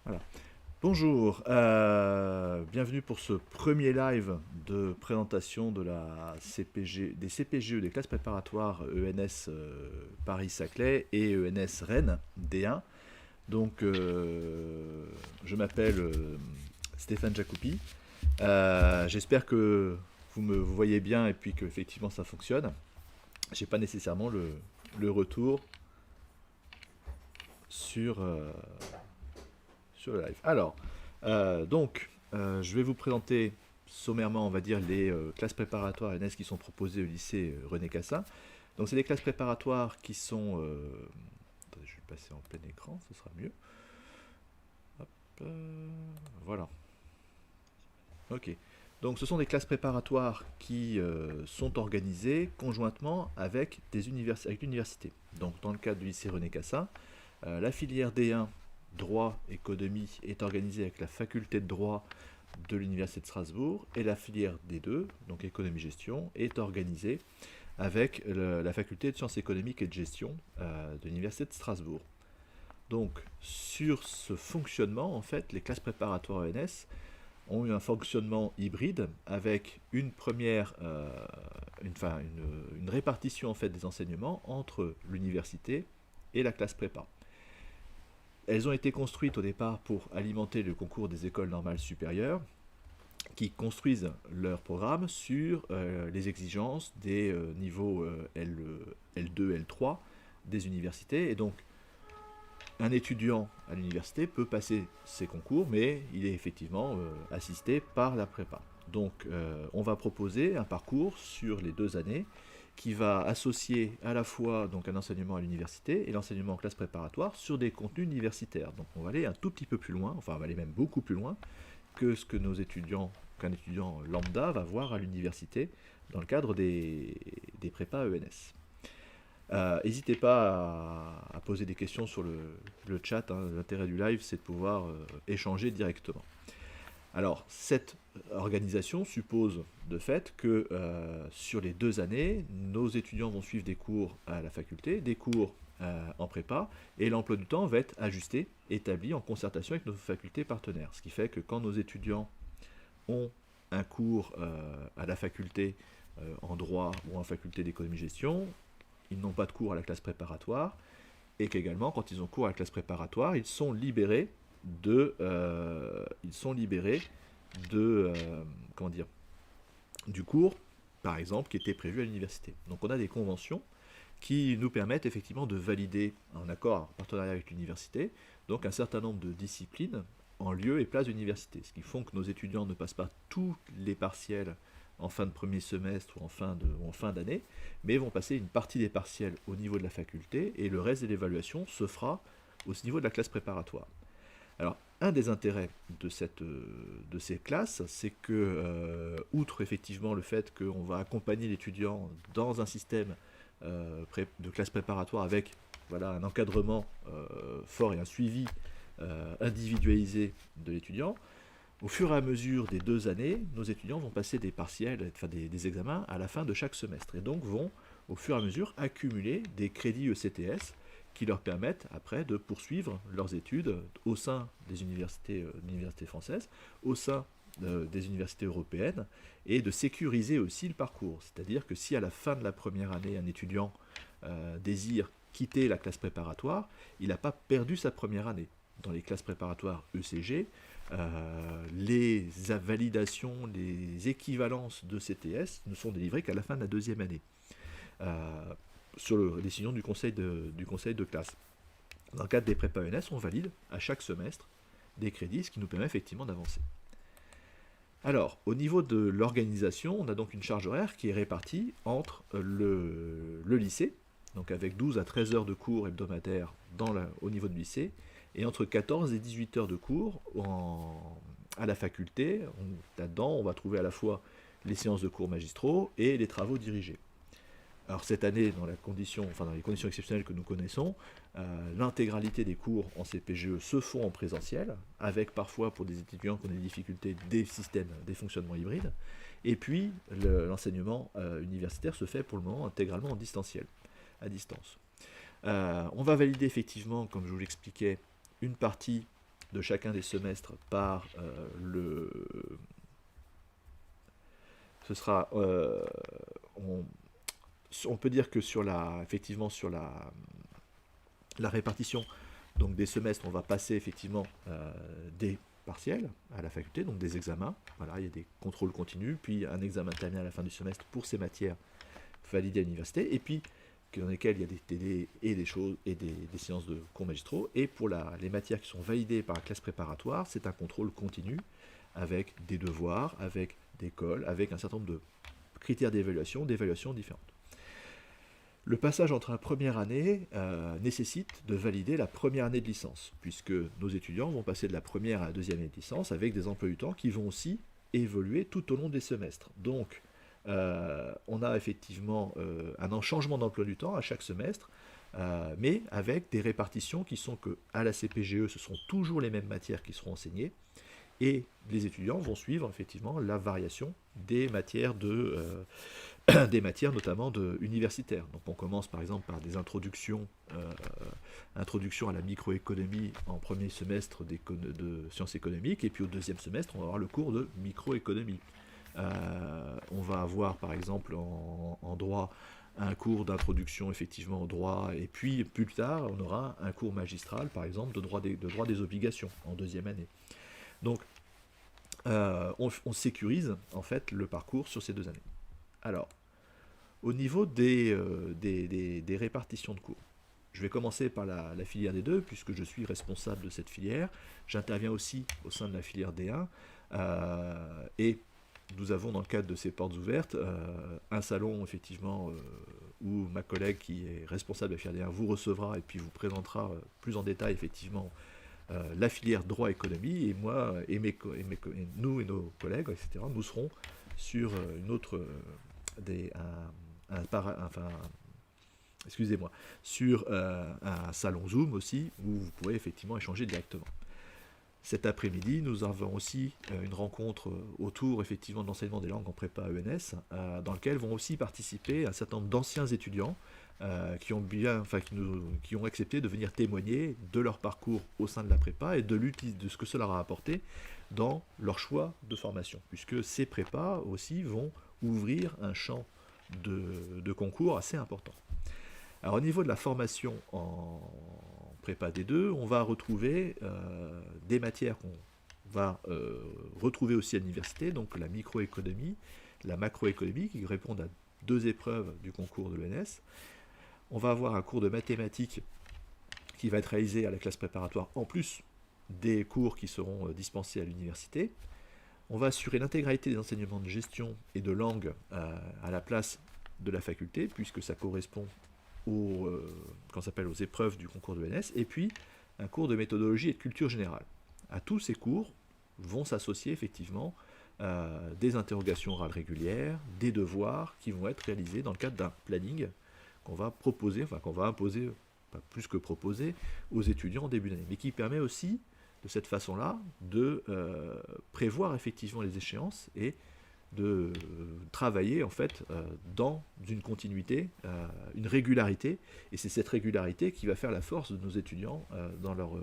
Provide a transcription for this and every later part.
Voilà. Bonjour, bienvenue pour ce premier live de présentation de la CPG, des CPGE, des classes préparatoires ENS Paris-Saclay et ENS Rennes D1. Donc, je m'appelle Stéphane Jacopi. J'espère que vous voyez bien et puis que effectivement ça fonctionne. J'ai pas nécessairement le retour sur, sur le live. Alors, je vais vous présenter sommairement, on va dire, les classes préparatoires NS qui sont proposées au lycée René Cassin. Donc, c'est des classes préparatoires qui sont. Attendez, je vais passer en plein écran, ce sera mieux. Hop, voilà. Ok. Donc, ce sont des classes préparatoires qui sont organisées conjointement avec avec l'université. Donc, dans le cadre du lycée René Cassin, la filière D1 droit économie est organisée avec la faculté de droit de l'université de Strasbourg et la filière D2, donc économie gestion, est organisée avec la faculté de sciences économiques et de gestion de l'université de Strasbourg. Donc sur ce fonctionnement, en fait, les classes préparatoires ENS ont eu un fonctionnement hybride avec une première, une répartition en fait des enseignements entre l'université et la classe prépa. Elles ont été construites au départ pour alimenter le concours des écoles normales supérieures, qui construisent leur programme sur les exigences des niveaux L2, L3 des universités. Et donc, un étudiant à l'université peut passer ses concours, mais il est effectivement assisté par la prépa. Donc, on va proposer un parcours sur les 2 années qui va associer à la fois donc, un enseignement à l'université et l'enseignement en classe préparatoire sur des contenus universitaires. Donc on va aller un tout petit peu plus loin, enfin on va aller même beaucoup plus loin que ce que qu'un étudiant lambda va voir à l'université dans le cadre des prépas ENS. N'hésitez pas à poser des questions sur le chat, hein. L'intérêt du live, c'est de pouvoir échanger directement. Alors, cette organisation suppose de fait que sur les 2 années, nos étudiants vont suivre des cours à la faculté, des cours en prépa, et l'emploi du temps va être ajusté, établi en concertation avec nos facultés partenaires. Ce qui fait que quand nos étudiants ont un cours à la faculté en droit ou en faculté d'économie-gestion, ils n'ont pas de cours à la classe préparatoire, et qu'également, quand ils ont cours à la classe préparatoire, ils sont libérés de comment dire, du cours, par exemple, qui était prévu à l'université. Donc on a des conventions qui nous permettent effectivement de valider un accord en partenariat avec l'université, donc un certain nombre de disciplines en lieu et place de l'université, ce qui font que nos étudiants ne passent pas tous les partiels en fin de premier semestre ou en fin d'année, mais vont passer une partie des partiels au niveau de la faculté et le reste de l'évaluation se fera au niveau de la classe préparatoire. Alors, un des intérêts de ces classes, c'est que, outre effectivement le fait qu'on va accompagner l'étudiant dans un système de classe préparatoire avec voilà, un encadrement fort et un suivi individualisé de l'étudiant, au fur et à mesure des 2 années, nos étudiants vont passer des partiels, enfin des examens à la fin de chaque semestre et donc vont au fur et à mesure accumuler des crédits ECTS qui leur permettent après de poursuivre leurs études au sein des universités françaises, au sein des universités européennes et de sécuriser aussi le parcours. C'est-à-dire que si à la fin de la première année un étudiant désire quitter la classe préparatoire, il n'a pas perdu sa première année. Dans les classes préparatoires ECG, les validations, les équivalences de CTS ne sont délivrées qu'à la fin de la deuxième année, sur la décision du conseil de classe. Dans le cadre des prépa ENS, on valide à chaque semestre des crédits, ce qui nous permet effectivement d'avancer. Alors, au niveau de l'organisation, on a donc une charge horaire qui est répartie entre le lycée, donc avec 12 à 13 heures de cours hebdomadaires au niveau du lycée, et entre 14 et 18 heures de cours à la faculté. Là-dedans, on va trouver à la fois les séances de cours magistraux et les travaux dirigés. Alors cette année, dans les conditions exceptionnelles que nous connaissons, l'intégralité des cours en CPGE se font en présentiel, avec parfois pour des étudiants qui ont des difficultés des fonctionnements hybrides, et puis l'enseignement universitaire se fait pour le moment intégralement en distanciel, à distance. On va valider effectivement, comme je vous l'expliquais, une partie de chacun des semestres par ce sera on peut dire que effectivement sur la répartition donc des semestres, on va passer effectivement des partiels à la faculté, donc des examens. Voilà, il y a des contrôles continus, puis un examen terminé à la fin du semestre pour ces matières validées à l'université, et puis dans lesquelles il y a des TD et des choses et des séances de cours magistraux. Et pour les matières qui sont validées par la classe préparatoire, c'est un contrôle continu avec des devoirs, avec des cols, avec un certain nombre de critères d'évaluation différentes. Le passage entre la première année nécessite de valider la première année de licence, puisque nos étudiants vont passer de la première à la deuxième année de licence avec des emplois du temps qui vont aussi évoluer tout au long des semestres. Donc, on a effectivement un changement d'emploi du temps à chaque semestre, mais avec des répartitions qui sont qu'à la CPGE, ce sont toujours les mêmes matières qui seront enseignées, et les étudiants vont suivre effectivement la variation des matières des matières notamment universitaires. Donc on commence par exemple par des introductions à la microéconomie en premier semestre de sciences économiques, et puis au deuxième semestre on va avoir le cours de microéconomie. On va avoir par exemple en droit un cours d'introduction effectivement au droit, et puis plus tard on aura un cours magistral par exemple de droit des obligations en deuxième année. Donc on sécurise en fait le parcours sur ces 2 années. Alors, au niveau des répartitions de cours, je vais commencer par la filière D2, puisque je suis responsable de cette filière. J'interviens aussi au sein de la filière D1, et nous avons dans le cadre de ces portes ouvertes un salon effectivement où ma collègue qui est responsable de la filière D1 vous recevra et puis vous présentera plus en détail effectivement la filière droit-économie, et moi et nous et nos collègues, etc., nous serons sur une autre sur un salon Zoom aussi, où vous pourrez effectivement échanger directement. Cet après-midi, nous avons aussi une rencontre autour effectivement de l'enseignement des langues en prépa ENS, dans lequel vont aussi participer un certain nombre d'anciens étudiants qui ont accepté de venir témoigner de leur parcours au sein de la prépa et de ce que cela leur a apporté dans leur choix de formation, puisque ces prépas aussi vont ouvrir un champ de concours assez important. Alors au niveau de la formation en prépa D2, on va retrouver des matières qu'on va retrouver aussi à l'université, donc la microéconomie, la macroéconomie, qui répondent à 2 épreuves du concours de l'ENS. On va avoir un cours de mathématiques qui va être réalisé à la classe préparatoire, en plus des cours qui seront dispensés à l'université. On va assurer l'intégralité des enseignements de gestion et de langue à la place de la faculté, puisque ça correspond aux épreuves du concours de l'ENS, et puis un cours de méthodologie et de culture générale. À tous ces cours vont s'associer effectivement des interrogations orales régulières, des devoirs qui vont être réalisés dans le cadre d'un planning qu'on va imposer, pas plus que proposer, aux étudiants en début d'année, mais qui permet aussi, de cette façon-là, de prévoir effectivement les échéances et de travailler en fait dans une continuité, une régularité, et c'est cette régularité qui va faire la force de nos étudiants dans leur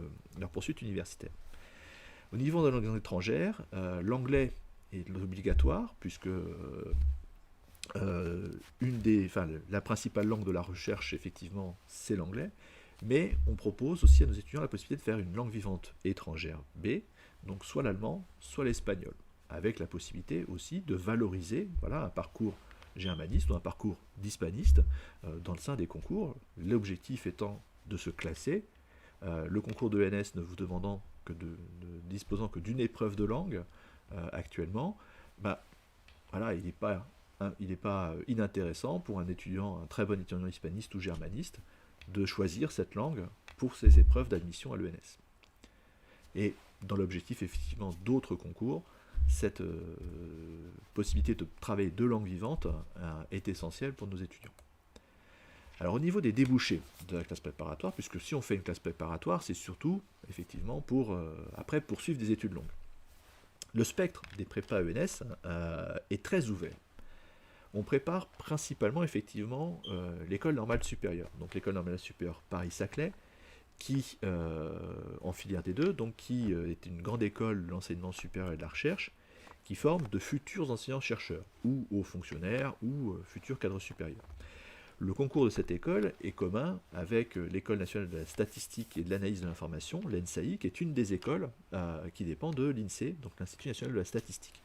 poursuite universitaire. Au niveau de la langue étrangère, l'anglais est obligatoire, puisque la principale langue de la recherche, effectivement, c'est l'anglais, mais on propose aussi à nos étudiants la possibilité de faire une langue vivante étrangère B, donc soit l'allemand, soit l'espagnol, avec la possibilité aussi de valoriser un parcours germaniste ou un parcours d'hispaniste dans le sein des concours, l'objectif étant de se classer, le concours de l'ENS ne vous demandant disposant que d'une épreuve de langue actuellement, il n'est pas inintéressant pour un très bon étudiant hispaniste ou germaniste, de choisir cette langue pour ses épreuves d'admission à l'ENS. Et dans l'objectif effectivement d'autres concours, cette possibilité de travailler 2 langues vivantes est essentielle pour nos étudiants. Alors au niveau des débouchés de la classe préparatoire, puisque si on fait une classe préparatoire, c'est surtout effectivement pour après poursuivre des études longues. Le spectre des prépas ENS est très ouvert. On prépare principalement effectivement l'école normale supérieure, donc l'école normale supérieure Paris-Saclay, en filière D2, donc qui est une grande école de l'enseignement supérieur et de la recherche, qui forme de futurs enseignants-chercheurs, ou hauts fonctionnaires, ou futurs cadres supérieurs. Le concours de cette école est commun avec l'École nationale de la statistique et de l'analyse de l'information, l'ENSAI, qui est une des écoles qui dépend de l'INSEE, donc l'Institut national de la statistique,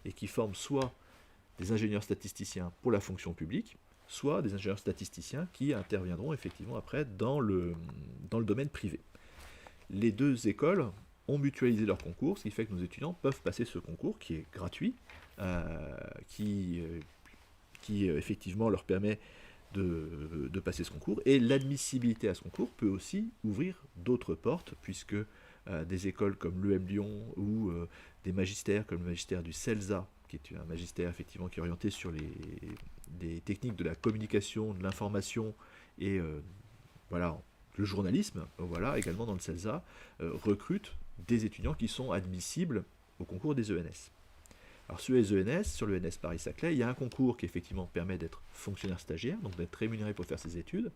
et qui forme soit des ingénieurs statisticiens pour la fonction publique, soit des ingénieurs statisticiens qui interviendront effectivement après dans le domaine privé. Les deux écoles ont mutualisé leur concours, ce qui fait que nos étudiants peuvent passer ce concours qui est gratuit, qui effectivement leur permet de passer ce concours, et l'admissibilité à ce concours peut aussi ouvrir d'autres portes, puisque des écoles comme l'EM Lyon ou des magistères comme le magistère du CELSA, qui est un magistère effectivement qui est orienté sur des techniques de la communication, de l'information et voilà, le journalisme, voilà, également dans le CELSA, recrutent des étudiants qui sont admissibles au concours des ENS. Alors sur les ENS, sur le ENS Paris-Saclay, il y a un concours qui effectivement permet d'être fonctionnaire stagiaire, donc d'être rémunéré pour faire ses études,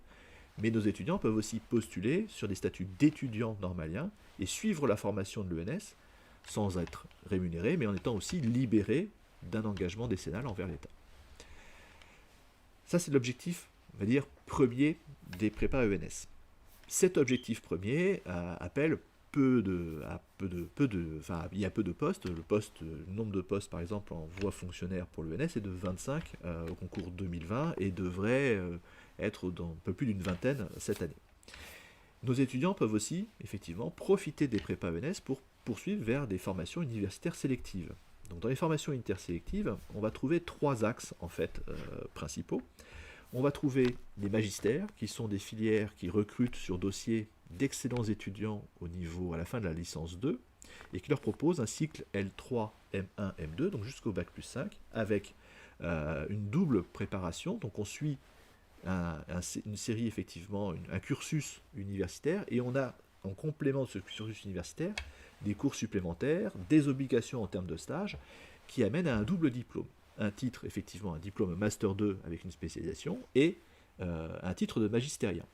mais nos étudiants peuvent aussi postuler sur des statuts d'étudiants normaliens et suivre la formation de l'ENS sans être rémunérés, mais en étant aussi libérés d'un engagement décennal envers l'État. Ça, c'est l'objectif, on va dire, premier des prépas ENS. Cet objectif premier appelle il y a peu de postes. Le nombre de postes, par exemple, en voie fonctionnaire pour l'ENS est de 25 au concours 2020 et devrait être dans un peu plus d'une vingtaine cette année. Nos étudiants peuvent aussi, effectivement, profiter des prépas ENS pour poursuivre vers des formations universitaires sélectives. Donc, dans les formations intersélectives, on va trouver trois axes, en fait, principaux. On va trouver les magistères, qui sont des filières qui recrutent sur dossier d'excellents étudiants à la fin de la licence 2, et qui leur proposent un cycle L3, M1, M2, donc jusqu'au bac plus 5, avec une double préparation. Donc on suit une série, effectivement, un cursus universitaire, et on a, en complément de ce cursus universitaire, des cours supplémentaires, des obligations en termes de stage, qui amènent à un double diplôme. Un titre, effectivement, un diplôme Master 2 avec une spécialisation, et un titre de magistérien.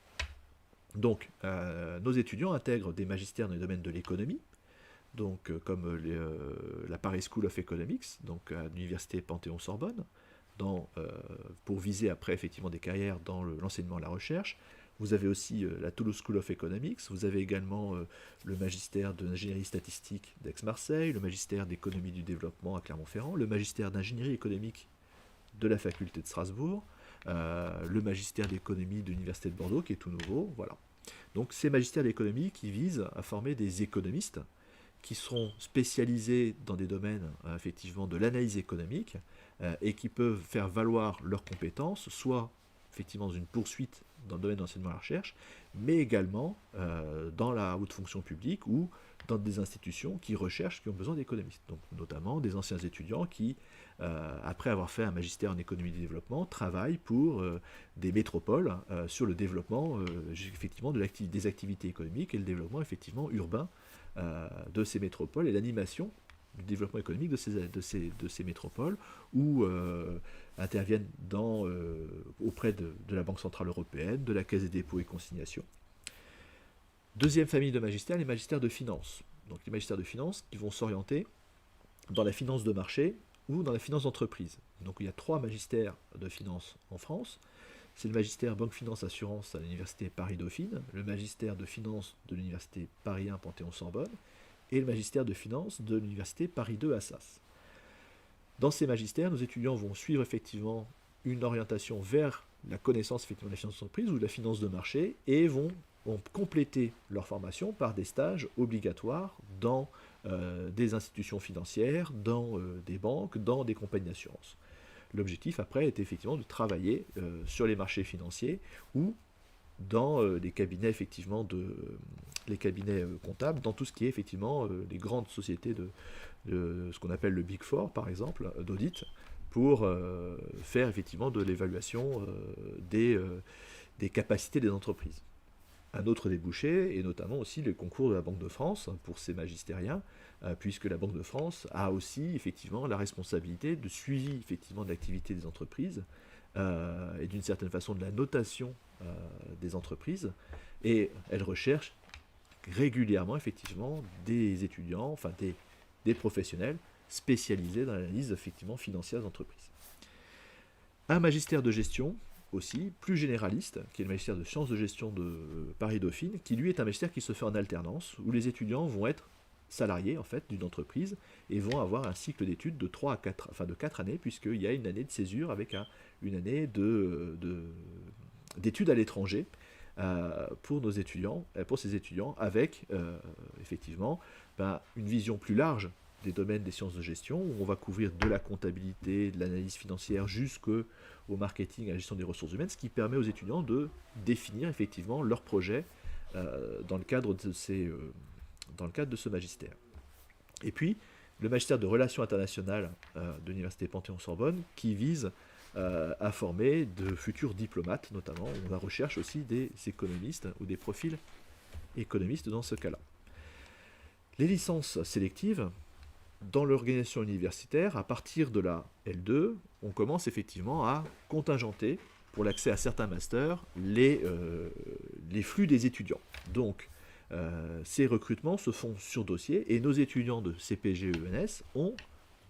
Donc, nos étudiants intègrent des magistères dans les domaines de l'économie, donc comme la Paris School of Economics, donc à l'université Panthéon-Sorbonne, pour viser après effectivement des carrières dans l'enseignement et la recherche. Vous avez aussi la Toulouse School of Economics, vous avez également le magistère d'ingénierie statistique d'Aix-Marseille, le magistère d'économie du développement à Clermont-Ferrand, le magistère d'ingénierie économique de la faculté de Strasbourg, le magistère d'économie de l'université de Bordeaux qui est tout nouveau, voilà. Donc ces magistères d'économie qui visent à former des économistes qui seront spécialisés dans des domaines effectivement de l'analyse économique et qui peuvent faire valoir leurs compétences, soit effectivement dans une poursuite dans le domaine de l'enseignement et de la recherche, mais également dans la haute fonction publique ou dans des institutions qui recherchent, qui ont besoin d'économistes. Donc notamment des anciens étudiants qui, après avoir fait un magistère en économie du développement, travaillent pour des métropoles sur le développement effectivement des activités économiques et le développement effectivement urbain de ces métropoles et l'animation du développement économique de ces métropoles, ou interviennent auprès de la Banque Centrale Européenne, de la Caisse des dépôts et consignations. Deuxième famille de magistères, les magistères de finance. Donc les magistères de finance qui vont s'orienter dans la finance de marché ou dans la finance d'entreprise. Donc il y a trois magistères de finance en France. C'est le magistère Banque Finance Assurance à l'université Paris-Dauphine, le magistère de finance de l'université Paris 1 Panthéon-Sorbonne, et le magistère de finance de l'université Paris 2 Assas. Dans ces magistères, nos étudiants vont suivre effectivement une orientation vers la connaissance effectivement de la finance d'entreprise ou de la finance de marché, et vont compléter leur formation par des stages obligatoires dans des institutions financières, dans des banques, dans des compagnies d'assurance. L'objectif après est effectivement de travailler sur les marchés financiers ou dans les cabinets effectivement les cabinets comptables, dans tout ce qui est effectivement les grandes sociétés de ce qu'on appelle le Big Four par exemple, d'audit, pour faire effectivement de l'évaluation des capacités des entreprises. Un autre débouché, et notamment aussi le concours de la Banque de France pour ces magistériens, puisque la Banque de France a aussi effectivement la responsabilité de suivi effectivement de l'activité des entreprises et d'une certaine façon de la notation des entreprises, et elle recherche régulièrement effectivement des étudiants, enfin des professionnels spécialisés dans l'analyse effectivement financière d'entreprise. Un magistère de gestion aussi, plus généraliste, qui est le magistère de sciences de gestion de Paris-Dauphine, qui lui est un magistère qui se fait en alternance, où les étudiants vont être salariés en fait d'une entreprise et vont avoir un cycle d'études de 3 à 4, enfin de 4 années, puisqu'il y a une année de césure avec une année d'études à l'étranger pour ces étudiants, avec effectivement une vision plus large des domaines des sciences de gestion, où on va couvrir de la comptabilité, de l'analyse financière, jusqu'au marketing, à la gestion des ressources humaines, ce qui permet aux étudiants de définir effectivement leurs projets dans le cadre de ce magistère. Et puis, le magistère de relations internationales de l'Université Panthéon-Sorbonne, qui vise à former de futurs diplomates, notamment, où on recherche aussi des économistes ou des profils économistes dans ce cas-là. Les licences sélectives, dans l'organisation universitaire, à partir de la L2, on commence effectivement à contingenter, pour l'accès à certains masters, les flux des étudiants. Donc, ces recrutements se font sur dossier, et nos étudiants de CPGE-ENS ont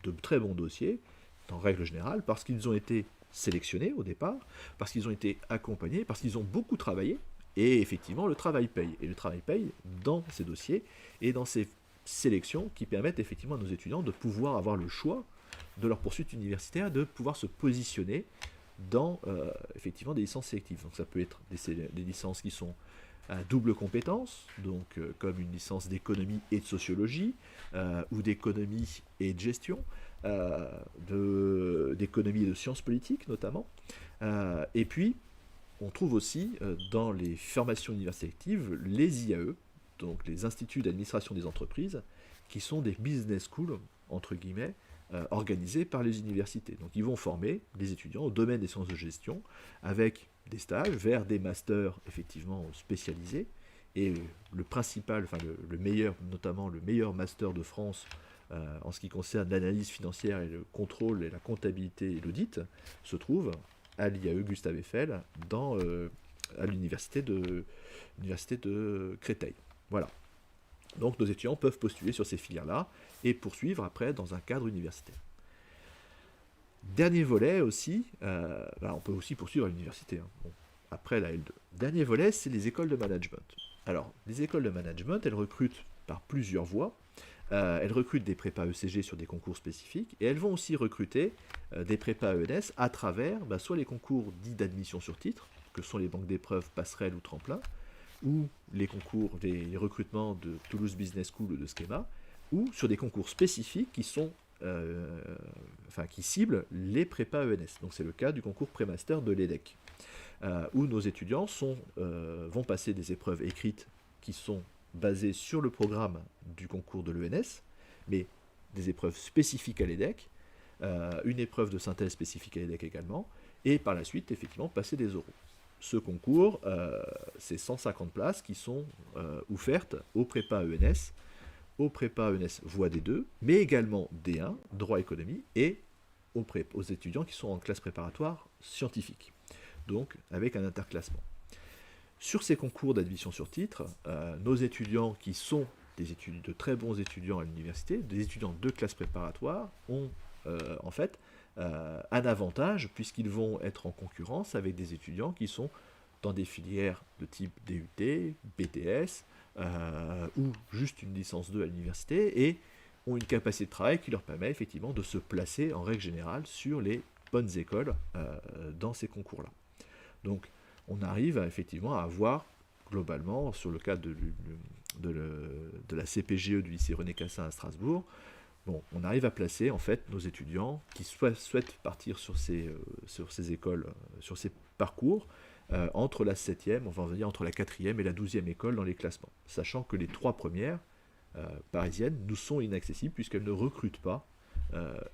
de très bons dossiers, en règle générale, parce qu'ils ont été sélectionnés au départ, parce qu'ils ont été accompagnés, parce qu'ils ont beaucoup travaillé, et effectivement, le travail paye. Et le travail paye dans ces dossiers et dans ces sélections qui permettent effectivement à nos étudiants de pouvoir avoir le choix de leur poursuite universitaire, de pouvoir se positionner dans effectivement des licences sélectives. Donc ça peut être des licences qui sont à double compétence, donc comme une licence d'économie et de sociologie, ou d'économie et de gestion, d'économie et de sciences politiques notamment. Et puis, on trouve aussi dans les formations universitaires sélectives les IAE, donc les instituts d'administration des entreprises, qui sont des business schools, entre guillemets, organisés par les universités. Donc ils vont former des étudiants au domaine des sciences de gestion, avec des stages vers des masters effectivement spécialisés, et le principal, enfin le meilleur, notamment le meilleur master de France en ce qui concerne l'analyse financière et le contrôle et la comptabilité et l'audit, se trouve à l'IAE Gustave Eiffel, à l'université de Créteil. Voilà. Donc nos étudiants peuvent postuler sur ces filières-là et poursuivre après dans un cadre universitaire. Dernier volet aussi, on peut aussi poursuivre à l'université, après la L2. Dernier volet, c'est les écoles de management. Alors, les écoles de management, elles recrutent par plusieurs voies. Elles recrutent des prépas ECG sur des concours spécifiques, et elles vont aussi recruter des prépas ENS à travers soit les concours dits d'admission sur titre, que sont les banques d'épreuves, passerelles ou tremplin, ou les concours, les recrutements de Toulouse Business School ou de Schema, ou sur des concours spécifiques qui ciblent les prépas ENS. Donc c'est le cas du concours pré-master de l'EDEC, où nos étudiants vont passer des épreuves écrites qui sont basées sur le programme du concours de l'ENS, mais des épreuves spécifiques à l'EDEC, une épreuve de synthèse spécifique à l'EDEC également, et par la suite, effectivement, passer des oraux. Ce concours, c'est 150 places qui sont offertes aux prépas ENS, voie D2, mais également D1, droit économie, et aux étudiants qui sont en classe préparatoire scientifique, donc avec un interclassement. Sur ces concours d'admission sur titre, nos étudiants qui sont de très bons étudiants à l'université, des étudiants de classe préparatoire, ont en fait un avantage puisqu'ils vont être en concurrence avec des étudiants qui sont dans des filières de type DUT, BTS, ou juste une licence 2 à l'université, et ont une capacité de travail qui leur permet effectivement de se placer en règle générale sur les bonnes écoles dans ces concours-là. Donc on arrive effectivement à avoir globalement, sur le cas de la CPGE du lycée René Cassin à Strasbourg, on arrive à placer en fait nos étudiants qui souhaitent partir sur ces écoles, sur ces parcours, entre la 7e, on va dire entre la 4e et la 12e école dans les classements, sachant que les 3 premières parisiennes nous sont inaccessibles puisqu'elles ne recrutent pas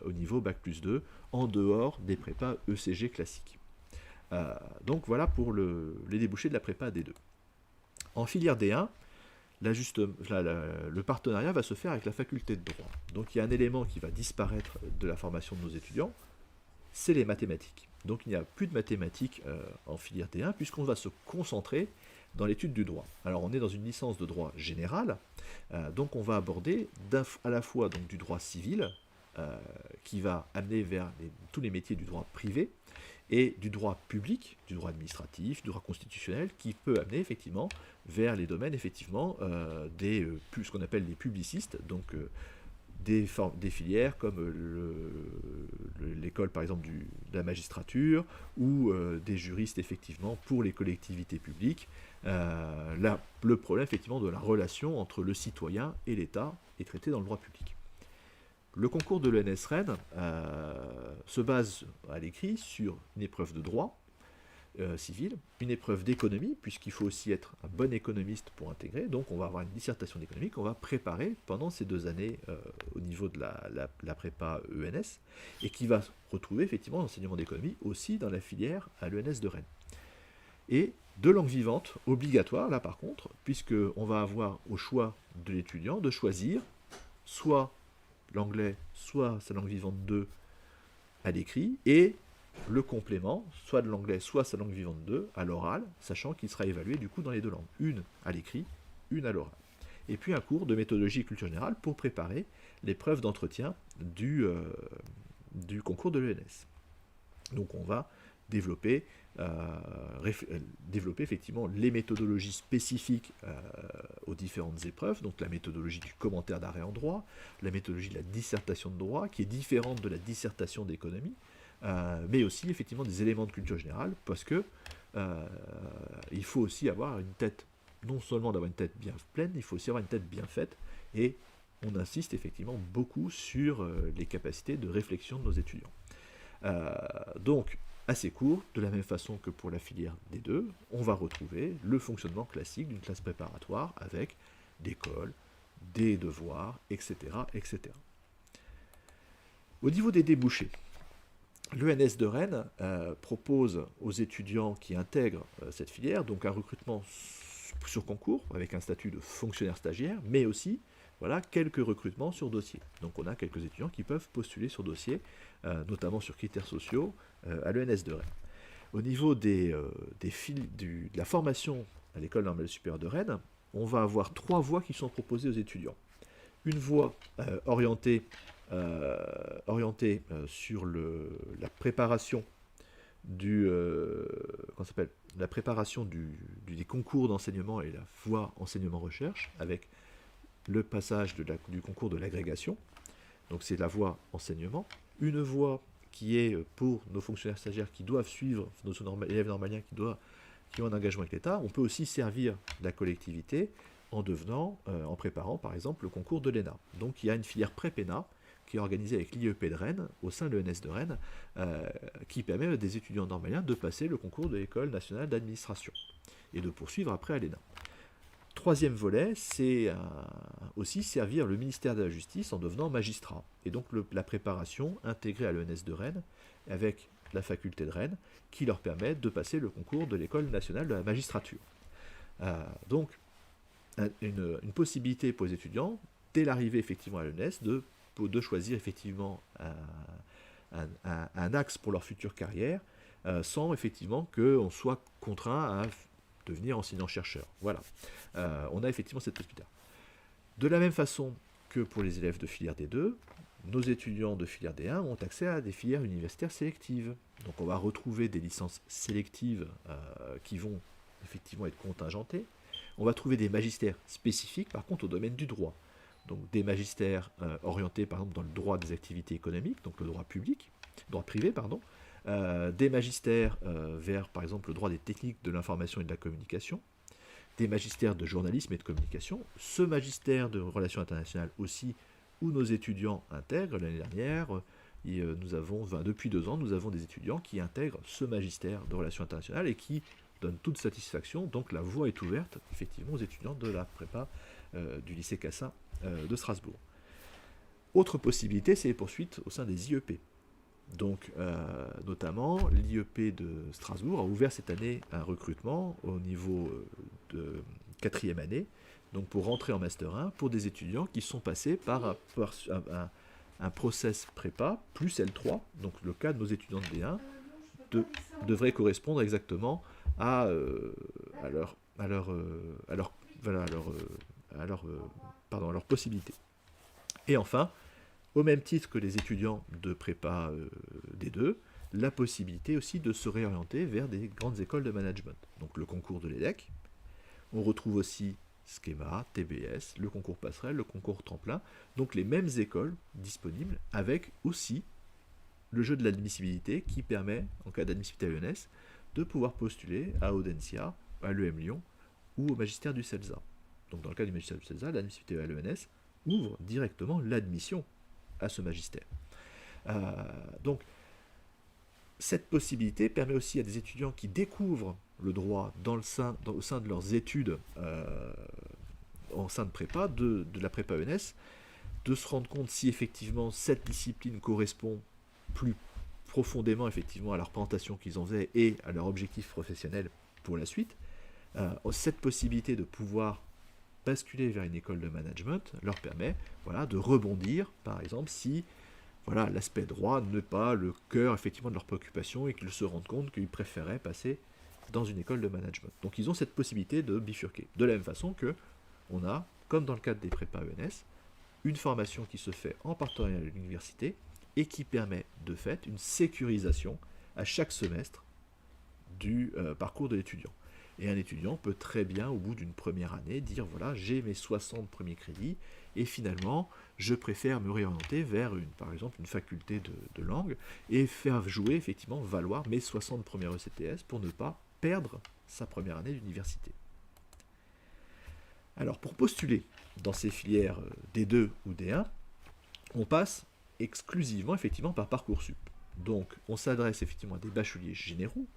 au niveau Bac+2 en dehors des prépas ECG classiques. Donc voilà pour les débouchés de la prépa D2. En filière D1, le partenariat va se faire avec la faculté de droit. Donc il y a un élément qui va disparaître de la formation de nos étudiants, c'est les mathématiques. Donc il n'y a plus de mathématiques en filière D1 puisqu'on va se concentrer dans l'étude du droit. Alors on est dans une licence de droit général, donc on va aborder à la fois donc, du droit civil, qui va amener vers tous les métiers du droit privé, et du droit public, du droit administratif, du droit constitutionnel, qui peut amener effectivement vers les domaines effectivement ce qu'on appelle les publicistes, donc des filières comme l'école par exemple de la magistrature ou des juristes effectivement pour les collectivités publiques. Le problème effectivement de la relation entre le citoyen et l'État est traité dans le droit public. Le concours de l'ENS Rennes se base à l'écrit sur une épreuve de droit civil, une épreuve d'économie, puisqu'il faut aussi être un bon économiste pour intégrer, donc on va avoir une dissertation d'économie qu'on va préparer pendant ces 2 années au niveau de la prépa ENS, et qui va retrouver effectivement l'enseignement d'économie aussi dans la filière à l'ENS de Rennes. Et de langue vivante, obligatoire là par contre, puisqu'on va avoir au choix de l'étudiant de choisir soit l'anglais, soit sa langue vivante 2 à l'écrit, et le complément, soit de l'anglais, soit sa langue vivante 2 à l'oral, sachant qu'il sera évalué du coup dans les 2 langues, une à l'écrit, une à l'oral. Et puis un cours de méthodologie et culture générale pour préparer l'épreuve d'entretien du concours de l'ENS. Donc on va développer effectivement les méthodologies spécifiques aux différentes épreuves, donc la méthodologie du commentaire d'arrêt en droit, la méthodologie de la dissertation de droit, qui est différente de la dissertation d'économie, mais aussi effectivement des éléments de culture générale, parce que il faut aussi avoir une tête, non seulement d'avoir une tête bien pleine, il faut aussi avoir une tête bien faite, et on insiste effectivement beaucoup sur les capacités de réflexion de nos étudiants. Donc, à ces cours, de la même façon que pour la filière D2, on va retrouver le fonctionnement classique d'une classe préparatoire avec des cols, des devoirs, etc., etc. Au niveau des débouchés, l'ENS de Rennes propose aux étudiants qui intègrent cette filière donc un recrutement sur concours avec un statut de fonctionnaire stagiaire, mais aussi quelques recrutements sur dossier. Donc on a quelques étudiants qui peuvent postuler sur dossier, notamment sur critères sociaux, à l'ENS de Rennes. Au niveau de la formation à l'École normale supérieure de Rennes, on va avoir 3 voies qui sont proposées aux étudiants. Une voie orientée sur la préparation des concours d'enseignement et la voie enseignement-recherche, avec le passage du concours de l'agrégation, donc c'est la voie enseignement. Une voie qui est pour nos fonctionnaires stagiaires qui doivent suivre, nos élèves normaliens qui ont un engagement avec l'État. On peut aussi servir la collectivité en préparant par exemple le concours de l'ENA. Donc il y a une filière pré-PENA qui est organisée avec l'IEP de Rennes, au sein de l'ENS de Rennes, qui permet à des étudiants normaliens de passer le concours de l'École nationale d'administration et de poursuivre après à l'ENA. Troisième volet, c'est aussi servir le ministère de la Justice en devenant magistrat. Et donc la préparation intégrée à l'ENS de Rennes avec la faculté de Rennes qui leur permet de passer le concours de l'École nationale de la magistrature. Donc une possibilité pour les étudiants, dès l'arrivée effectivement à l'ENS, de choisir effectivement un axe pour leur future carrière, sans effectivement qu'on soit contraint à devenir enseignant-chercheur. Voilà. On a effectivement cette possibilité. De la même façon que pour les élèves de filière D2, nos étudiants de filière D1 ont accès à des filières universitaires sélectives. Donc on va retrouver des licences sélectives qui vont effectivement être contingentées. On va trouver des magistères spécifiques, par contre, au domaine du droit. Donc des magistères orientés, par exemple, dans le droit des activités économiques, donc le droit privé, des magistères vers, par exemple, le droit des techniques de l'information et de la communication, des magistères de journalisme et de communication, ce magistère de relations internationales aussi, où nos étudiants intègrent. L'année dernière, depuis 2 ans, nous avons des étudiants qui intègrent ce magistère de relations internationales et qui donnent toute satisfaction. Donc la voie est ouverte, effectivement, aux étudiants de la prépa du lycée Cassin de Strasbourg. Autre possibilité, c'est les poursuites au sein des IEP. Donc, notamment, l'IEP de Strasbourg a ouvert cette année un recrutement au niveau de 4e année, donc pour rentrer en Master 1, pour des étudiants qui sont passés par un process prépa plus L3. Donc, le cas de nos étudiants de D1 devrait correspondre exactement à leur voilà, à leurs possibilités. Et enfin, au même titre que les étudiants de prépa D2, la possibilité aussi de se réorienter vers des grandes écoles de management. Donc le concours de l'EDEC, on retrouve aussi Schema, TBS, le concours passerelle, le concours tremplin, donc les mêmes écoles disponibles avec aussi le jeu de l'admissibilité qui permet, en cas d'admissibilité à l'ENS, de pouvoir postuler à Audencia, à l'EM Lyon ou au magistère du CELSA. Donc dans le cas du magistère du CELSA, l'admissibilité à l'ENS ouvre directement l'admission à ce magistère. Donc cette possibilité permet aussi à des étudiants qui découvrent le droit au sein de leurs études en sein de prépa, de la prépa ENS, de se rendre compte si effectivement cette discipline correspond plus profondément effectivement à leur présentation qu'ils en faisaient et à leur objectif professionnel pour la suite. Cette possibilité de pouvoir basculer vers une école de management leur permet de rebondir, par exemple, si l'aspect droit n'est pas le cœur effectivement de leur préoccupation et qu'ils se rendent compte qu'ils préféraient passer dans une école de management. Donc ils ont cette possibilité de bifurquer. De la même façon que on a, comme dans le cadre des prépa ENS, une formation qui se fait en partenariat avec l'université et qui permet de fait une sécurisation à chaque semestre du parcours de l'étudiant. Et un étudiant peut très bien, au bout d'une première année, dire voilà, j'ai mes 60 premiers crédits, et finalement, je préfère me réorienter vers, par exemple, une faculté de langue, et faire jouer, effectivement, valoir mes 60 premières ECTS pour ne pas perdre sa première année d'université. Alors, pour postuler dans ces filières D2 ou D1, on passe exclusivement, effectivement, par Parcoursup. Donc, on s'adresse, effectivement, à des bacheliers généraux,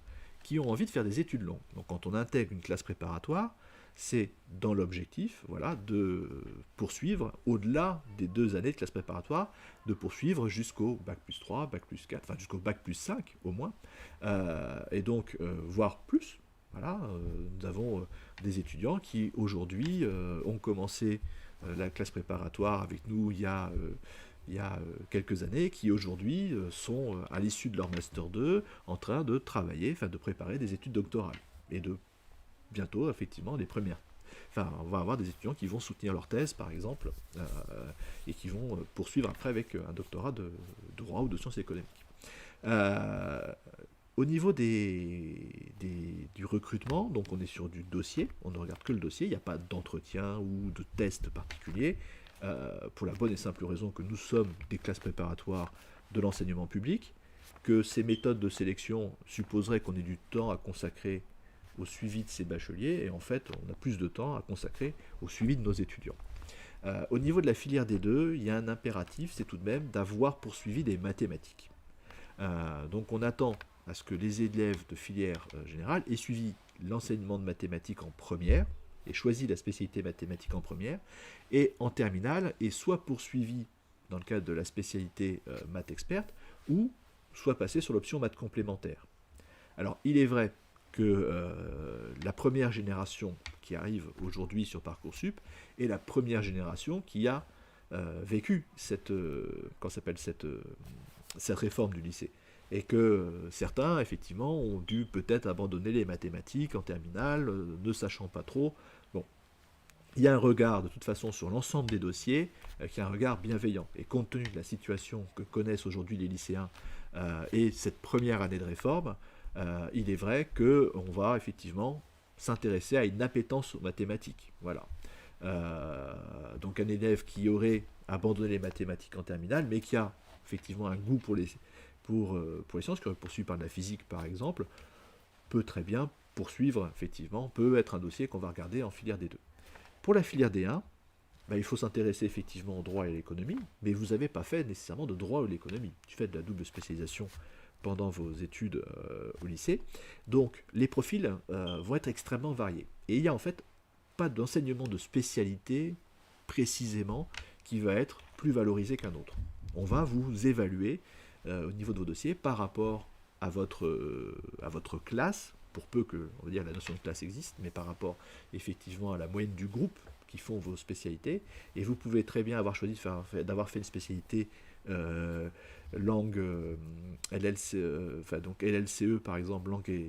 qui ont envie de faire des études longues. Donc quand on intègre une classe préparatoire, c'est dans l'objectif de poursuivre, au-delà des 2 années de classe préparatoire, de poursuivre jusqu'au Bac plus 3, Bac plus 4, enfin jusqu'au Bac plus 5 au moins, et donc voire plus. Nous avons des étudiants qui aujourd'hui ont commencé la classe préparatoire avec nous il y a quelques années, qui aujourd'hui sont à l'issue de leur Master 2 en train de travailler, de préparer des études doctorales. Et de bientôt, effectivement, on va avoir des étudiants qui vont soutenir leur thèse, par exemple, et qui vont poursuivre après avec un doctorat de droit ou de sciences économiques. Au niveau du recrutement, donc on est sur du dossier, on ne regarde que le dossier, il n'y a pas d'entretien ou de test particulier, pour la bonne et simple raison que nous sommes des classes préparatoires de l'enseignement public, que ces méthodes de sélection supposeraient qu'on ait du temps à consacrer au suivi de ces bacheliers, et en fait on a plus de temps à consacrer au suivi de nos étudiants. Au niveau de la filière D2, il y a un impératif, c'est tout de même d'avoir poursuivi des mathématiques. Donc on attend à ce que les élèves de filière générale aient suivi l'enseignement de mathématiques en première, et choisi la spécialité mathématique en première, et en terminale, et soit poursuivi dans le cadre de la spécialité maths experte, ou soit passé sur l'option maths complémentaire. Alors il est vrai que la première génération qui arrive aujourd'hui sur Parcoursup est la première génération qui a vécu cette réforme du lycée. Et que certains, effectivement, ont dû peut-être abandonner les mathématiques en terminale, ne sachant pas trop. Bon, il y a un regard, de toute façon, sur l'ensemble des dossiers, qui est un regard bienveillant. Et compte tenu de la situation que connaissent aujourd'hui les lycéens et cette première année de réforme, il est vrai qu'on va effectivement s'intéresser à une appétence aux mathématiques. Voilà. Donc un élève qui aurait abandonné les mathématiques en terminale, mais qui a effectivement un goût pour les sciences, qui aurait poursuivi par de la physique par exemple, peut très bien poursuivre, effectivement, peut être un dossier qu'on va regarder en filière D2. Pour la filière D1, il faut s'intéresser effectivement au droit et à l'économie, mais vous n'avez pas fait nécessairement de droit ou l'économie. Tu fais de la double spécialisation pendant vos études au lycée. Donc les profils vont être extrêmement variés. Et il n'y a en fait pas d'enseignement de spécialité précisément qui va être plus valorisé qu'un autre. On va vous évaluer au niveau de vos dossiers par rapport à votre classe, pour peu que, on va dire, la notion de classe existe, mais par rapport effectivement à la moyenne du groupe qui font vos spécialités, et vous pouvez très bien avoir choisi d'avoir fait une spécialité langue LLCE, enfin donc LLCE par exemple, langue et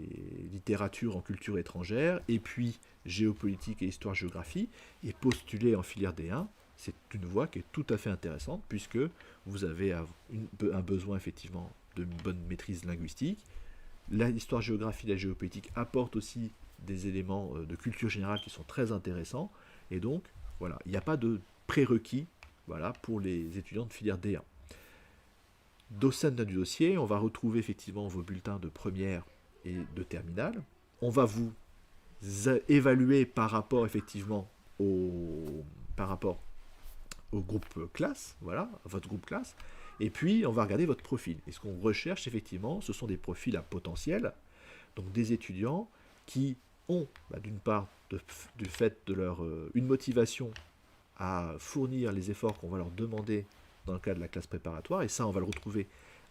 littérature en culture étrangère, et puis géopolitique et histoire-géographie, et postuler en filière D1, c'est une voie qui est tout à fait intéressante, puisque vous avez un besoin effectivement de bonne maîtrise linguistique. L'histoire-géographie, la géopolitique apportent aussi des éléments de culture générale qui sont très intéressants, et donc voilà, il n'y a pas de prérequis, voilà, pour les étudiants de filière D1. Au sein du dossier, on va retrouver effectivement vos bulletins de première et de terminale. On va vous évaluer par rapport effectivement par rapport au groupe classe, voilà, votre groupe classe, et puis on va regarder votre profil. Et ce qu'on recherche effectivement, ce sont des profils à potentiel, donc des étudiants qui ont, d'une part, du fait de leur une motivation à fournir les efforts qu'on va leur demander dans le cadre de la classe préparatoire, et ça on va le retrouver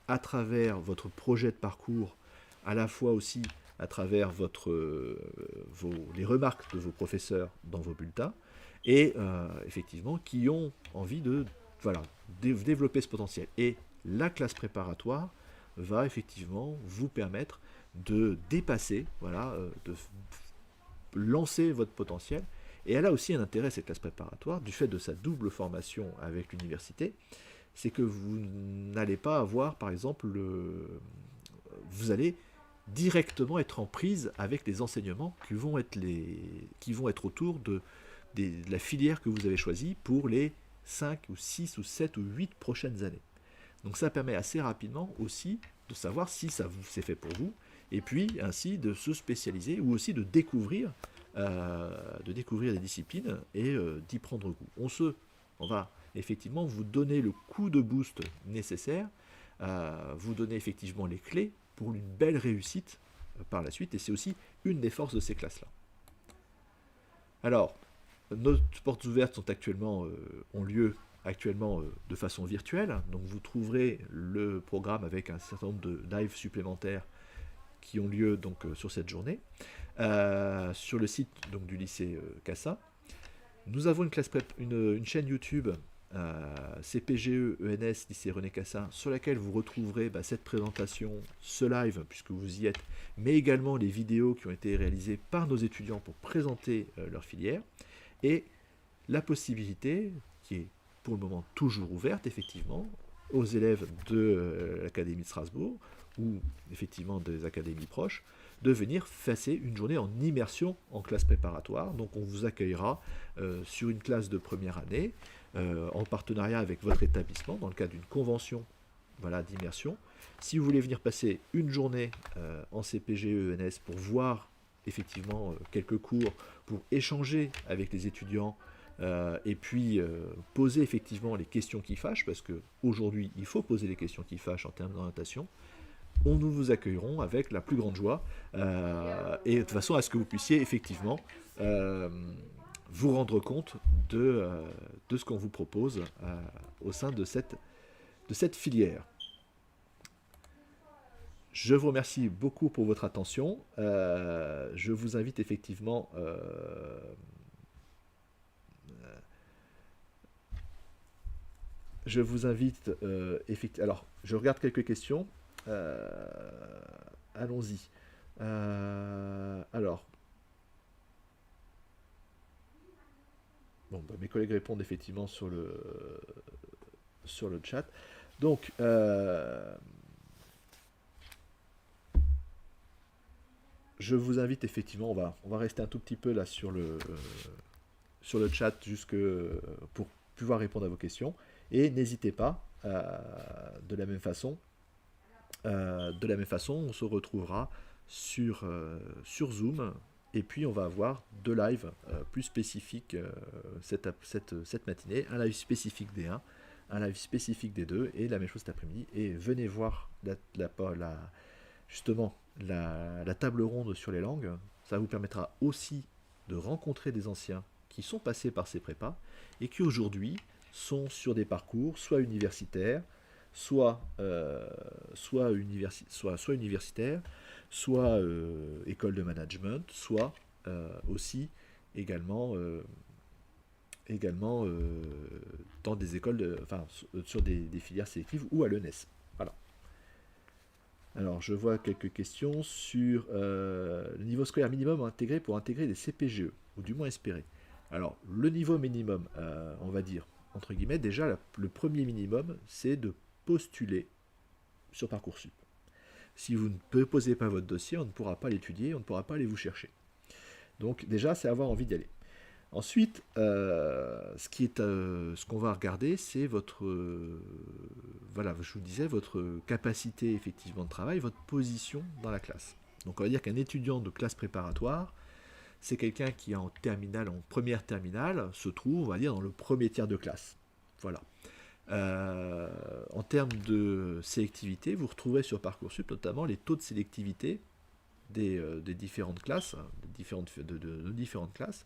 à travers votre projet de parcours, à la fois aussi à travers les remarques de vos professeurs dans vos bulletins, et effectivement qui ont envie de développer ce potentiel. Et la classe préparatoire va effectivement vous permettre de dépasser, de lancer votre potentiel. Et elle a aussi un intérêt, cette classe préparatoire, du fait de sa double formation avec l'université, c'est que vous n'allez pas avoir, par exemple, vous allez directement être en prise avec les enseignements qui vont être autour de la filière que vous avez choisie pour les 5 ou 6 ou 7 ou 8 prochaines années. Donc ça permet assez rapidement aussi de savoir si c'est fait pour vous, et puis ainsi de se spécialiser ou aussi de découvrir des disciplines et d'y prendre goût. On va effectivement vous donner le coup de boost nécessaire, vous donner effectivement les clés pour une belle réussite par la suite, et c'est aussi une des forces de ces classes-là. Alors, nos portes ouvertes ont lieu actuellement de façon virtuelle, donc vous trouverez le programme avec un certain nombre de lives supplémentaires qui ont lieu donc sur cette journée sur le site donc, du lycée CASA. Nous avons une chaîne YouTube CPGE ENS lycée René Cassin, sur laquelle vous retrouverez cette présentation, ce live puisque vous y êtes, mais également les vidéos qui ont été réalisées par nos étudiants pour présenter leur filière, et la possibilité qui est pour le moment toujours ouverte effectivement aux élèves de l'Académie de Strasbourg ou effectivement des académies proches, de venir passer une journée en immersion en classe préparatoire. Donc on vous accueillera sur une classe de première année, en partenariat avec votre établissement, dans le cadre d'une convention d'immersion. Si vous voulez venir passer une journée en CPGE ENS pour voir effectivement quelques cours, pour échanger avec les étudiants, et puis poser effectivement les questions qui fâchent, parce qu'aujourd'hui il faut poser les questions qui fâchent en termes d'orientation, nous vous accueillerons avec la plus grande joie, et de façon à ce que vous puissiez effectivement vous rendre compte de ce qu'on vous propose au sein de cette filière. Je vous remercie beaucoup pour votre attention. Je vous invite effectivement alors, je regarde quelques questions. Allons-y. Alors, mes collègues répondent effectivement sur le chat. Donc, je vous invite effectivement, on va rester un tout petit peu là sur le chat pour pouvoir répondre à vos questions. Et n'hésitez pas, de la même façon, on se retrouvera sur Zoom, et puis on va avoir 2 lives plus spécifiques cette matinée, un live spécifique D1, un live spécifique D2, et la même chose cet après-midi. Et venez voir justement la table ronde sur les langues. Ça vous permettra aussi de rencontrer des anciens qui sont passés par ces prépas et qui aujourd'hui sont sur des parcours soit universitaires, soit universitaire, soit école de management, soit aussi également également dans des écoles, sur des filières sélectives ou à l'ENS. Voilà. Alors, je vois quelques questions sur le niveau scolaire minimum intégré pour intégrer des CPGE, ou du moins espéré. Alors, le niveau minimum, on va dire, entre guillemets, déjà, le premier minimum, c'est de postuler sur Parcoursup. Si vous ne posez pas votre dossier, on ne pourra pas l'étudier, on ne pourra pas aller vous chercher. Donc, déjà, c'est avoir envie d'y aller. Ensuite, ce qu'on va regarder, c'est votre, voilà, je vous disais, votre capacité effectivement de travail, votre position dans la classe. Donc on va dire qu'un étudiant de classe préparatoire, c'est quelqu'un qui en terminale, en première terminale, se trouve, on va dire, dans le premier tiers de classe. Voilà. En termes de sélectivité, vous retrouverez sur Parcoursup notamment les taux de sélectivité des différentes classes, de différentes classes.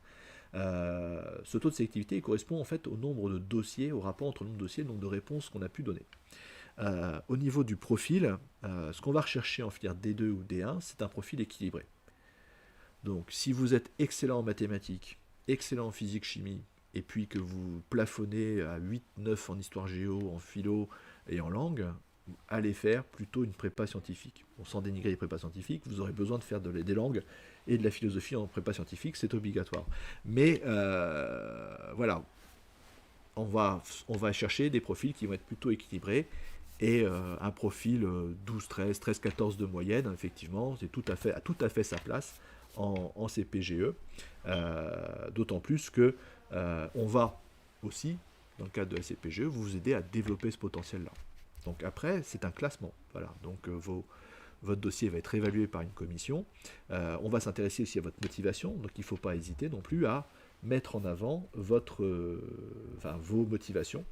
Ce taux de sélectivité correspond en fait au nombre de dossiers, au rapport entre le nombre de dossiers et le nombre de réponses qu'on a pu donner. Au niveau du profil, ce qu'on va rechercher en filière D2 ou D1, c'est un profil équilibré. Donc si vous êtes excellent en mathématiques, excellent en physique-chimie, et puis que vous plafonnez à 8-9 en histoire-géo, en philo et en langue, allez faire plutôt une prépa scientifique. Bon, sans dénigrer les prépas scientifiques, vous aurez besoin de faire des langues et de la philosophie en prépa scientifique, c'est obligatoire. Mais voilà, on va chercher des profils qui vont être plutôt équilibrés, et un profil 12, 13, 13, 14 de moyenne, effectivement, c'est a tout à fait sa place en CPGE, d'autant plus que on va aussi, dans le cadre de la CPGE, vous aider à développer ce potentiel-là. Donc après, c'est un classement. Voilà. Donc votre dossier va être évalué par une commission. On va s'intéresser aussi à votre motivation. Donc il ne faut pas hésiter non plus à mettre en avant vos motivations,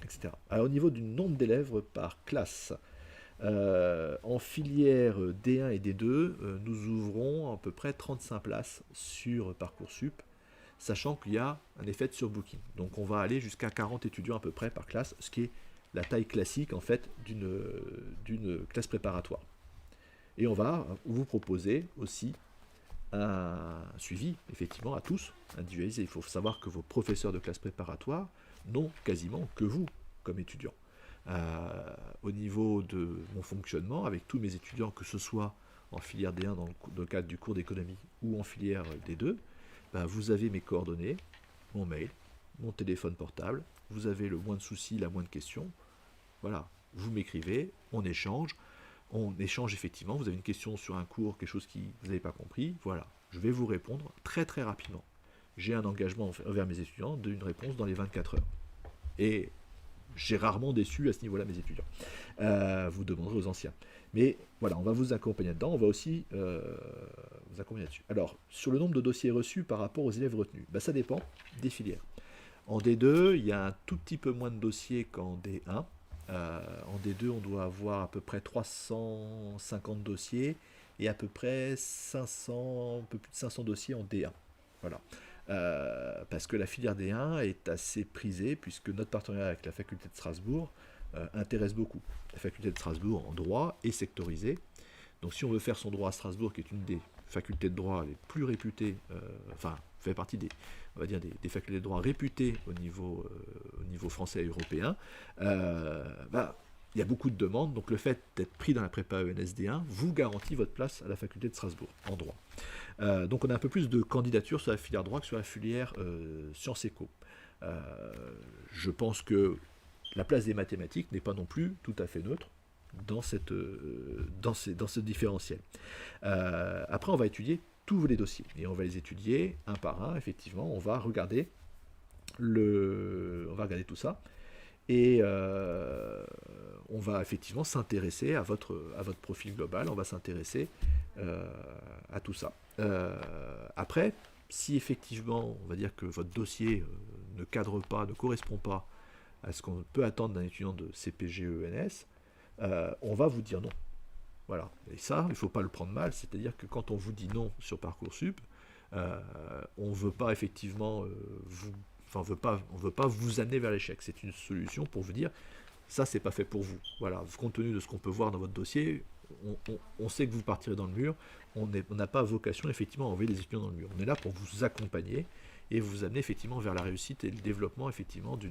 etc. Alors au niveau du nombre d'élèves par classe, en filière D1 et D2, nous ouvrons à peu près 35 places sur Parcoursup, sachant qu'il y a un effet de surbooking. Donc on va aller jusqu'à 40 étudiants à peu près par classe, ce qui est la taille classique en fait d'une classe préparatoire. Et on va vous proposer aussi un suivi, effectivement, à tous, individualisé. Il faut savoir que vos professeurs de classe préparatoire n'ont quasiment que vous comme étudiant. Au niveau de mon fonctionnement, avec tous mes étudiants, que ce soit en filière D1 dans le cadre du cours d'économie ou en filière D2, vous avez mes coordonnées, mon mail, mon téléphone portable, vous avez le moins de soucis, la moindre question. Voilà, vous m'écrivez, on échange effectivement, vous avez une question sur un cours, quelque chose que vous n'avez pas compris, voilà, je vais vous répondre très très rapidement. J'ai un engagement envers mes étudiants d'une réponse dans les 24 heures. Et j'ai rarement déçu à ce niveau-là mes étudiants. Vous demanderez aux anciens. Mais voilà, on va vous accompagner dedans, on va aussi vous accompagner là-dessus. Alors, sur le nombre de dossiers reçus par rapport aux élèves retenus, ça dépend des filières. En D2, il y a un tout petit peu moins de dossiers qu'en D1. En D2, on doit avoir à peu près 350 dossiers et à peu près 500, un peu plus de 500 dossiers en D1. Voilà. Parce que la filière D1 est assez prisée, puisque notre partenariat avec la faculté de Strasbourg intéresse beaucoup. La faculté de Strasbourg en droit est sectorisée. Donc si on veut faire son droit à Strasbourg, qui est une des facultés de droit les plus réputées, fait partie on va dire des facultés de droit réputées au niveau français et européen, il y a beaucoup de demandes, donc le fait d'être pris dans la prépa ENSD1 vous garantit votre place à la faculté de Strasbourg, en droit. Donc on a un peu plus de candidatures sur la filière droit que sur la filière sciences éco. Je pense que la place des mathématiques n'est pas non plus tout à fait neutre dans ce différentiel. Après, on va étudier tous les dossiers, et on va les étudier un par un, effectivement, on va regarder tout ça, et on va effectivement s'intéresser à votre profil global, on va s'intéresser à tout ça. Après, si effectivement, on va dire que votre dossier ne cadre pas, ne correspond pas à ce qu'on peut attendre d'un étudiant de CPGE-ENS, on va vous dire non. Voilà. Et ça, il ne faut pas le prendre mal, c'est-à-dire que quand on vous dit non sur Parcoursup, on ne veut pas effectivement on veut pas vous amener vers l'échec. C'est une solution pour vous dire ça, c'est pas fait pour vous. Voilà. Compte tenu de ce qu'on peut voir dans votre dossier, on sait que vous partirez dans le mur. On n'a pas vocation effectivement à envoyer les étudiants dans le mur. On est là pour vous accompagner et vous amener effectivement vers la réussite et le développement effectivement de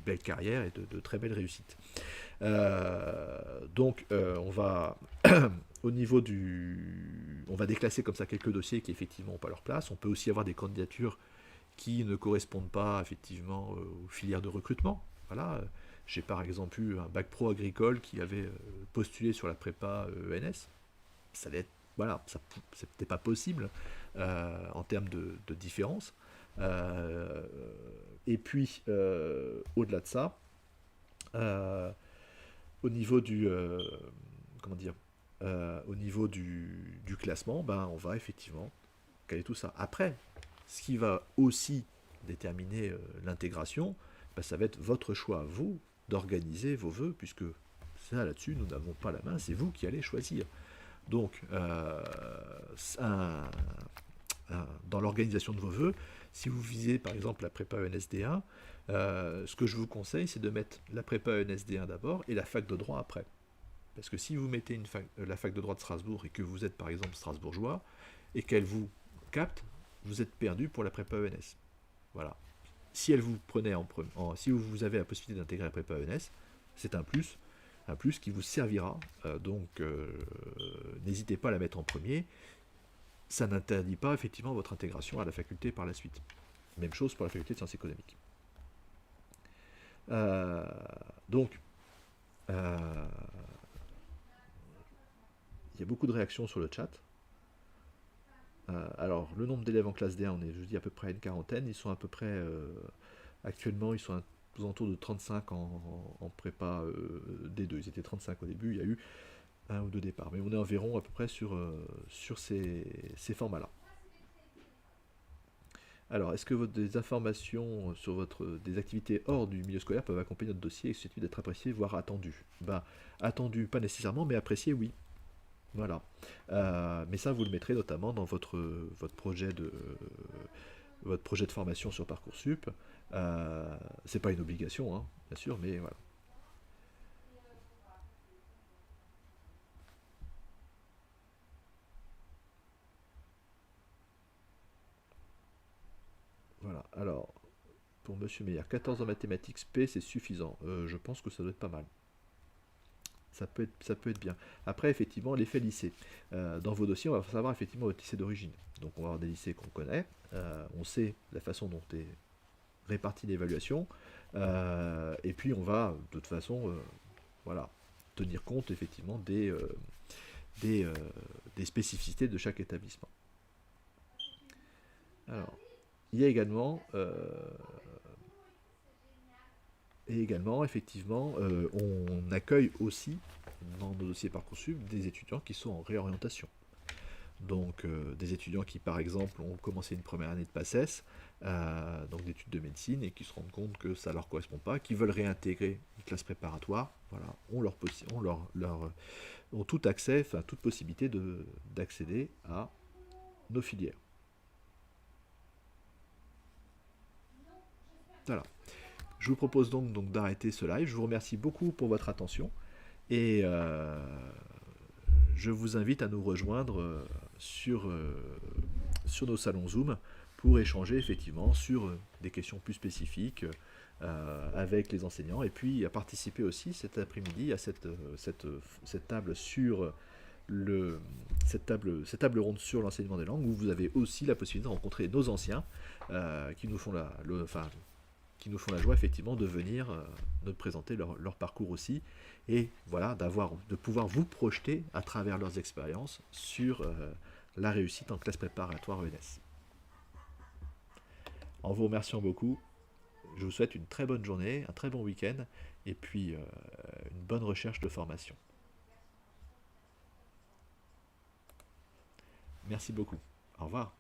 belles carrières et de très belles réussites. Donc on va au niveau on va déclasser comme ça quelques dossiers qui effectivement n'ont pas leur place. On peut aussi avoir des candidatures qui ne correspondent pas effectivement aux filières de recrutement. Voilà, j'ai par exemple eu un bac pro agricole qui avait postulé sur la prépa ENS. Ça allait être, voilà, c'était pas possible en termes de différence. Et puis au-delà de ça, euh, au niveau du comment dire, au niveau du classement, ben on va effectivement caler tout ça. Après, ce qui va aussi déterminer l'intégration, ben, ça va être votre choix, vous, d'organiser vos vœux, puisque ça, là-dessus, nous n'avons pas la main, c'est vous qui allez choisir. Donc, dans l'organisation de vos vœux, si vous visez par exemple la prépa ENSD1, ce que je vous conseille, c'est de mettre la prépa ENSD1 d'abord et la fac de droit après. Parce que si vous mettez la fac de droit de Strasbourg et que vous êtes par exemple strasbourgeois et qu'elle vous capte, vous êtes perdu pour la prépa ENS. Voilà. Si elle vous prenait si vous avez la possibilité d'intégrer la prépa ENS, c'est un plus qui vous servira. Donc n'hésitez pas à la mettre en premier. Ça n'interdit pas effectivement votre intégration à la faculté par la suite. Même chose pour la faculté de sciences économiques. Donc, il y a beaucoup de réactions sur le chat. Alors, le nombre d'élèves en classe D1, on est, je dis, à peu près à une quarantaine. Ils sont à peu près, actuellement, ils sont aux alentours de 35 en prépa D2. Ils étaient 35 au début, il y a eu un ou deux départs. Mais on est environ à peu près sur ces formats-là. Alors, est-ce que des informations sur des activités hors du milieu scolaire peuvent accompagner notre dossier et susceptibles d'être appréciées, voire attendues? Ben, attendu, pas nécessairement, mais apprécié, oui. Voilà. Mais ça, vous le mettrez notamment dans votre projet de formation sur Parcoursup. C'est pas une obligation, hein, bien sûr, mais voilà. Voilà. Alors, pour Monsieur Meyer, 14 en mathématiques P, c'est suffisant. Je pense que ça doit être pas mal. Ça peut être bien. Après, effectivement, l'effet lycée. Dans vos dossiers, on va savoir effectivement votre lycée d'origine. Donc, on va avoir des lycées qu'on connaît. On sait la façon dont est répartie l'évaluation. Et puis, on va, de toute façon, voilà, tenir compte effectivement des spécificités de chaque établissement. Alors, il y a également, effectivement, on accueille aussi dans nos dossiers Parcoursup des étudiants qui sont en réorientation. Donc des étudiants qui par exemple ont commencé une première année de PACES, donc d'études de médecine, et qui se rendent compte que ça ne leur correspond pas, qui veulent réintégrer une classe préparatoire, voilà, ont tout accès, enfin toute possibilité d'accéder à nos filières. Voilà. Je vous propose donc d'arrêter ce live. Je vous remercie beaucoup pour votre attention et je vous invite à nous rejoindre sur nos salons Zoom pour échanger effectivement sur des questions plus spécifiques avec les enseignants, et puis à participer aussi cet après-midi à cette table sur cette table ronde sur l'enseignement des langues, où vous avez aussi la possibilité de rencontrer nos anciens qui nous font qui nous font la joie effectivement de venir nous présenter leur parcours aussi, et voilà, de pouvoir vous projeter à travers leurs expériences sur la réussite en classe préparatoire ENS. En vous remerciant beaucoup, je vous souhaite une très bonne journée, un très bon week-end, et puis une bonne recherche de formation. Merci beaucoup. Au revoir.